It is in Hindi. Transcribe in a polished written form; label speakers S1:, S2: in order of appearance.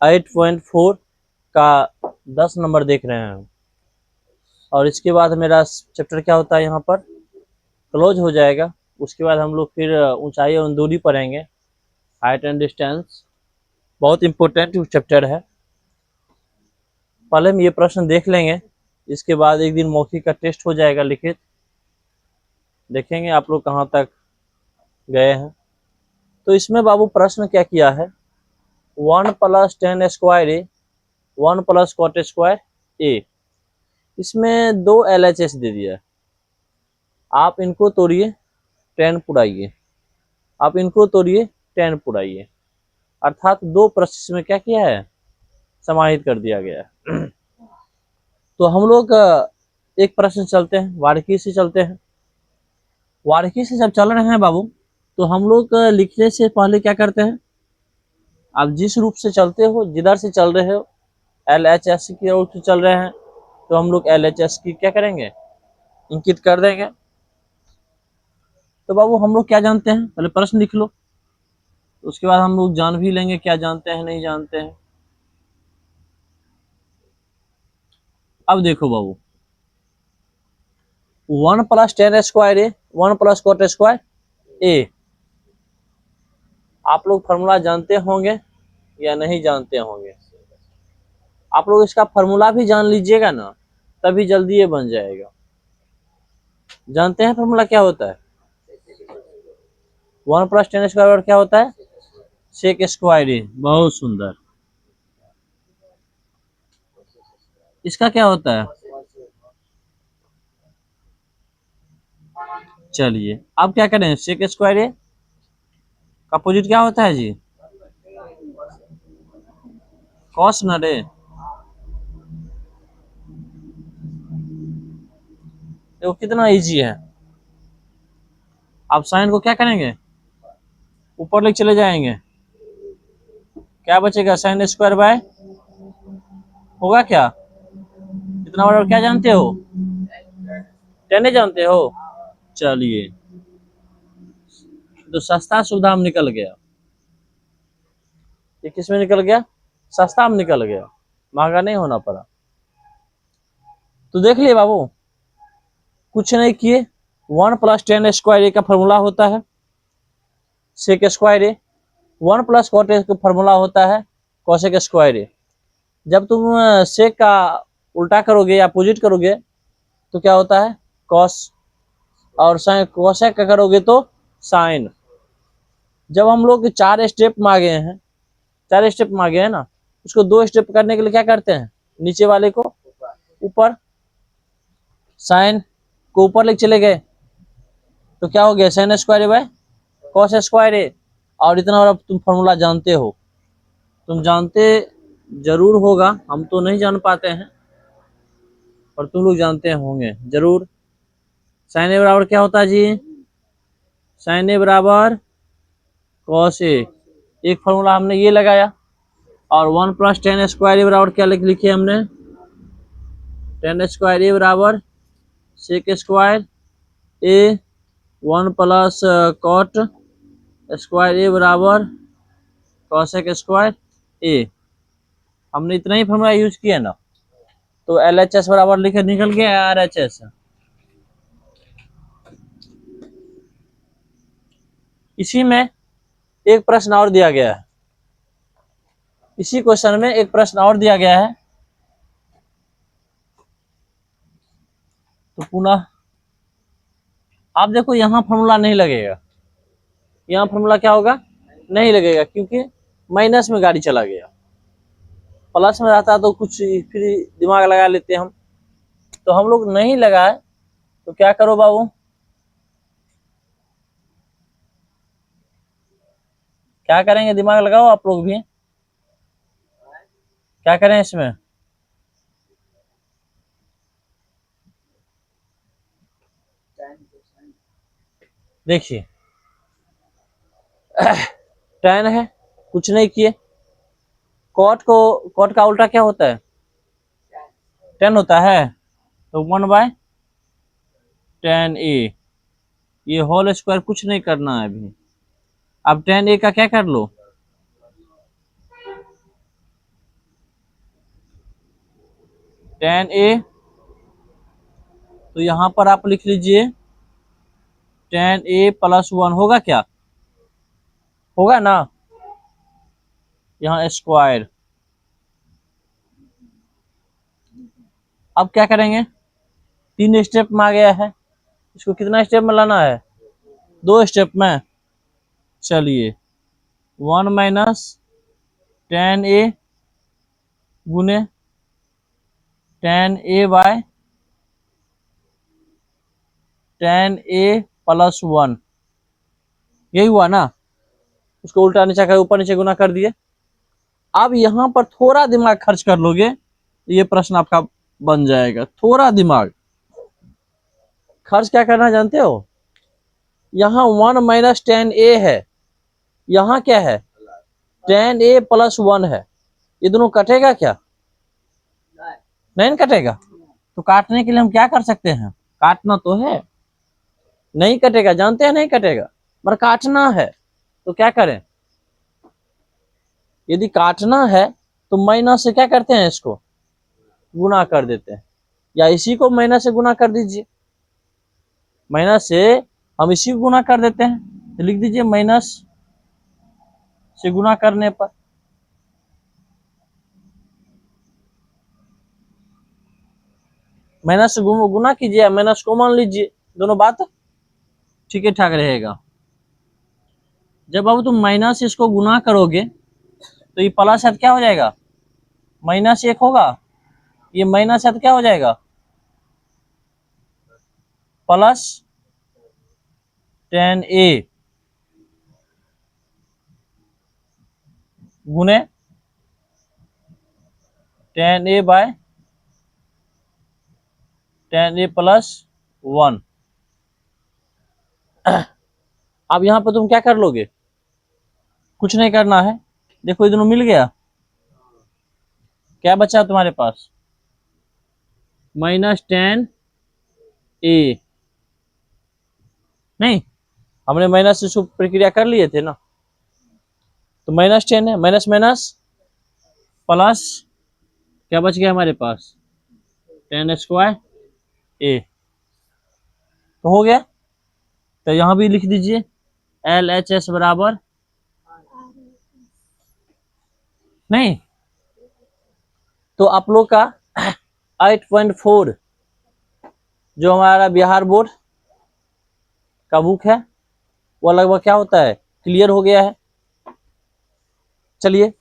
S1: 8.4 का 10 नंबर देख रहे हैं। और इसके बाद मेरा चैप्टर क्या होता है यहाँ पर क्लोज हो जाएगा। उसके बाद हम लोग फिर ऊंचाई और दूरी पढ़ेंगे, हाइट एंड डिस्टेंस। बहुत इम्पोर्टेंट चैप्टर है। पहले हम ये प्रश्न देख लेंगे, इसके बाद एक दिन मौखिक का टेस्ट हो जाएगा लिखित, देखेंगे आप लोग कहाँ तक गए हैं। तो इसमें बाबू प्रश्न क्या किया है, 1 + 10 स्क्वायर ए 1 + कॉट स्क्वायर ए। इसमें 2 LHS दे दिया है, आप इनको तोड़िए 10 पुराइए, आप इनको तोड़िए 10 पुराइए, अर्थात 2 प्रश्न में क्या किया है, समाहित कर दिया गया है। तो हम लोग एक प्रश्न चलते हैं, बारीकी से चलते हैं। बारीकी से जब चल रहे हैं बाबू, तो हम लोग लिखने से पहले क्या करते हैं, आप जिस रूप से चलते हो, जिधर से चल रहे हो, LHS की ओर से चल रहे हैं, तो हम लोग LHS की क्या करेंगे, अंकित कर देंगे। तो बाबू हम लोग क्या जानते हैं, पहले प्रश्न लिख लो, तो उसके बाद हम लोग जान भी लेंगे क्या जानते हैं नहीं जानते हैं। अब देखो बाबू, 1 + 10 स्क्वायर ए 1 + कॉट स्क्वायर ए, आप लोग फॉर्मूला जानते होंगे या नहीं जानते होंगे। आप लोग इसका फॉर्मूला भी जान लीजिएगा ना, तभी जल्दी ये बन जाएगा। जानते हैं फॉर्मूला क्या होता है, 1 + 10 स्क्वायर क्या होता है, सेक स्क्वायर ए। बहुत सुंदर। इसका क्या होता है, चलिए अब क्या करें, सेक स्क्वायर ए का अपोजिट क्या होता है जी, कॉस न रे। देखो कितना इजी है। आप साइन को क्या करेंगे, ऊपर लेके चले जाएंगे, क्या बचेगा, साइन स्क्वायर बाय होगा क्या, इतना बड़ा क्या जानते हो, 10 जानते हो। चलिए तो सस्ता सुविधा में निकल गया, ये किस में निकल गया, सस्ता में निकल गया, महंगा नहीं होना पड़ा। तो देख लिए बाबू, कुछ नहीं किए, 1 + 10 स्क्वायर ए का फॉर्मूला होता है sec square A, 1 + cot A का फॉर्मूला होता है कॉसेक स्क्वायर ए। जब तुम सेक का उल्टा करोगे या अपोजिट करोगे तो क्या होता है, कॉस, और साइन कॉसेक का करोगे तो साइन। जब हम लोग 4 स्टेप मांगे हैं, 4 स्टेप मांगे हैं ना, उसको 2 स्टेप करने के लिए क्या करते हैं, नीचे वाले को ऊपर, साइन को ऊपर लेके चले गए, तो क्या हो गया, sine square by cos square A. और इतना बड़ा तुम फॉर्मूला जानते हो, तुम जानते जरूर होगा, हम तो नहीं जान पाते हैं, और तुम लोग जानते होंगे जरूर। साइन ए बराबर क्या होता है जी, साइन ए बराबर कॉस ए, एक फॉर्मूला हमने ये लगाया। और 1 + 10 स्क्वायर ए बराबर क्या लिखे हमने, 10 स्क्वायर ए बराबर सेक स्क्वायर ए, 1 + कॉट स्क्वायर ए बराबर कॉसेक स्क्वायर ए। हमने इतना ही फॉर्मूला यूज किया ना, तो LHS बराबर लिखे निकल गया RHS। इसी में एक प्रश्न और दिया गया है, इसी क्वेश्चन में एक प्रश्न और दिया गया है। तो पुनः आप देखो, यहाँ फॉर्मूला नहीं लगेगा, यहाँ फॉर्मूला क्या होगा, नहीं लगेगा, क्योंकि माइनस में गाड़ी चला गया। प्लस में रहता तो कुछ फिर दिमाग लगा लेते हम, तो हम लोग नहीं लगाए। तो क्या करो बाबू, क्या करेंगे, दिमाग लगाओ आप लोग भी, क्या करें इसमें, देखिए tan है, कुछ नहीं किए, कॉट का उल्टा क्या होता है, tan होता है, तो 1/tan a, ये होल स्क्वायर कुछ नहीं करना है अभी। अब tan a का क्या कर लो, tan A, तो यहां पर आप लिख लीजिए tan A प्लस 1 होगा क्या? होगा ना? यहाँ स्क्वायर। अब क्या करेंगे? 3 स्टेप में आ गया है, इसको कितना स्टेप में लाना है? 2 स्टेप में। चलिए 1 माइनस tan A गुने tan A by tan A plus 1, यही हुआ ना? उसको उल्टा नीचा कर ऊपर नीचे गुना कर दिए। अब यहां पर थोड़ा दिमाग खर्च कर लोगे ये प्रश्न आपका बन जाएगा। थोड़ा दिमाग खर्च क्या करना जानते हो? यहाँ 1 माइनस tan A है, यहाँ क्या है? tan A प्लस 1 है। ये दोनों कटेगा क्या? नहीं कटेगा। तो काटने के लिए हम क्या कर सकते हैं? काटना तो है, नहीं कटेगा, जानते हैं नहीं कटेगा, पर काटना है तो क्या करें? यदि काटना है तो माइनस से क्या करते हैं? इसको गुना कर देते हैं, या इसी को माइनस से गुना कर दीजिए। माइनस से हम इसी को गुना कर देते हैं, तो लिख दीजिए माइनस से गुना करने पर माइनस से गुना कीजिए, माइनस को मान लीजिए, दोनों बात ठीक है ठाक रहेगा। जब अब तुम माइनस से इसको गुना करोगे तो ये प्लस है क्या हो जाएगा? माइनस 1 होगा, ये माइनस है क्या हो जाएगा? प्लस tan A गुने tan A by tan A plus 1। अब यहां पर तुम क्या कर लोगे? कुछ नहीं करना है, देखो ये दोनों मिल गया, क्या बचा तुम्हारे पास? Minus tan A। नहीं, हमने माइनस से प्रक्रिया कर लिए थे ना, तो माइनस 10 है, माइनस माइनस प्लस, क्या बच गया हमारे पास? tan square A। तो हो गया, तो यहां भी लिख दीजिए LHS बराबर, नहीं तो आप लोग का 8.4 जो हमारा बिहार बोर्ड का बुक है वो लगभग क्या होता है, क्लियर हो गया है। चलिए